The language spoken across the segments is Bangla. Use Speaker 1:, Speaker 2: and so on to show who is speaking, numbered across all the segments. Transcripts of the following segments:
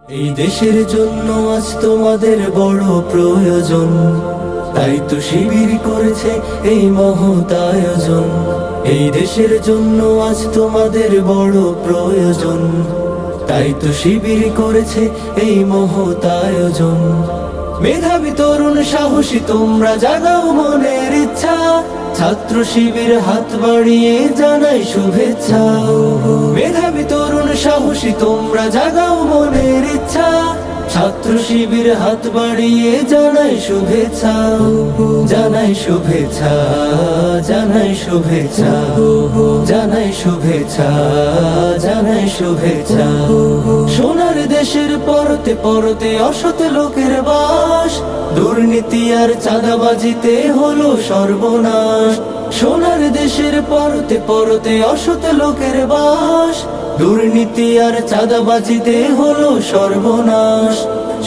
Speaker 1: এই দেশের জন্য আজ তোমাদের বড় প্রয়োজন, তাই তো শিবির করেছে এই মহৎ আয়োজন। এই দেশের জন্য আজ তোমাদের বড় প্রয়োজন, তাই তো শিবির করেছে এই মহৎ আয়োজন। মেধাবী তরুণ সাহসী তোমরা জাগাও মনের ইচ্ছা, ছাত্র শিবির হাত বাড়িয়ে জানাই শুভেচ্ছা। মেধাবী তরুণ সাহসী তোমরা জাগাও মনের ইচ্ছা, ছাত্র শিবির হাত বাড়িয়ে জানাই শুভেচ্ছা। জানাই শুভেচ্ছা, জানাই শুভেচ্ছা, জানাই শুভেচ্ছা, জানাই শুভেচ্ছা। সোনার দেশের পরতে পরতে অসৎ লোকের বাস, দুর্নীতি আর চাঁদাবাজিতে হলো সর্বনাশ। সোনার দেশের পরতে পরতে অসৎ লোকের বাস, দুর্নীতি আর চাঁদাবাজিতে হলো সর্বনাশ।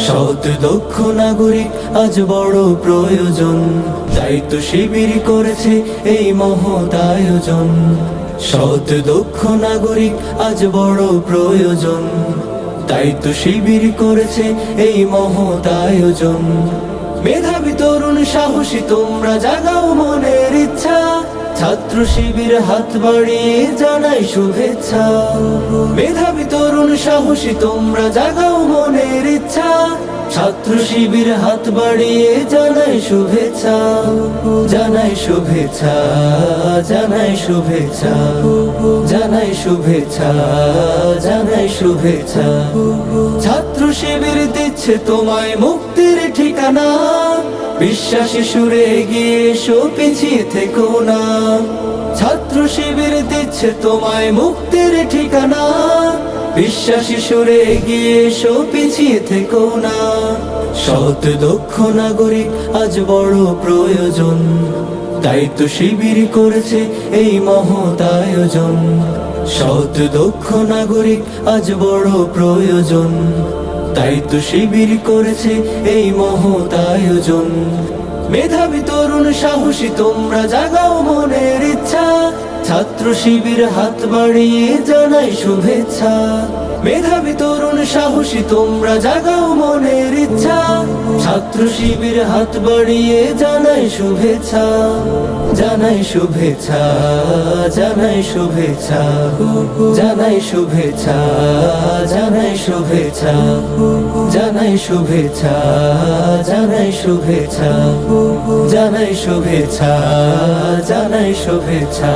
Speaker 1: সৎ দক্ষ নাগরিক আজ বড় প্রয়োজন, তাই তো শিবির করেছে এই মহৎ আয়োজন। সৎ দক্ষ নাগরিক আজ বড় প্রয়োজন, তাই তো শিবির করেছে এই মহৎ আয়োজন। মেধাবী তরুণ সাহসী তোমরা জাগাও মনের ইচ্ছা, ছাত্র শিবির হাত বাড়িয়ে জানাই শুভেচ্ছা। মেধাবী তরুণ সাহসী তোমরা জাগাও মনের ইচ্ছা, ছাত্র শিবির হাত বাড়িয়ে জানাই শুভেচ্ছা। জানাই শুভেচ্ছা, জানাই শুভেচ্ছা, জানাই শুভেচ্ছা, জানাই শুভেচ্ছা। ছাত্র শিবির দিচ্ছে তোমায় মুক্তির ঠিকানা, বিশ্বাসী সুরে এগিয়ে এসো পিছিয়ে থেকো না। ছাত্র শিবির দিচ্ছে তোমায় মুক্তির ঠিকানা, বিশ্বাসী সুরে এগিয়ে এসো পিছিয়ে থেকো না। সৎ দক্ষ নাগরিক আজ বড় প্রয়োজন, তাই তো শিবির করেছে এই মহৎ আয়োজন। সৎ দক্ষ নাগরিক আজ বড় প্রয়োজন, তাই তো শিবির করেছে এই মহৎ আয়োজন। মেধাবী তরুণ সাহসী তোমরা জাগাও মনের ইচ্ছা, ছাত্র শিবির হাত বাড়িয়ে জানাই শুভেচ্ছা। মেধাবী তরুণ সাহসী তোমরা জাগাও মনের ইচ্ছা, ছাত্র শিবির হাত বাড়িয়ে জানাই শুভেচ্ছা। জানাই শুভেচ্ছা, জানাই শুভেচ্ছা, জানাই শুভেচ্ছা, জানাই শুভেচ্ছা, জানাই শুভেচ্ছা, জানাই শুভেচ্ছা, জানাই শুভেচ্ছা, জানাই শুভেচ্ছা।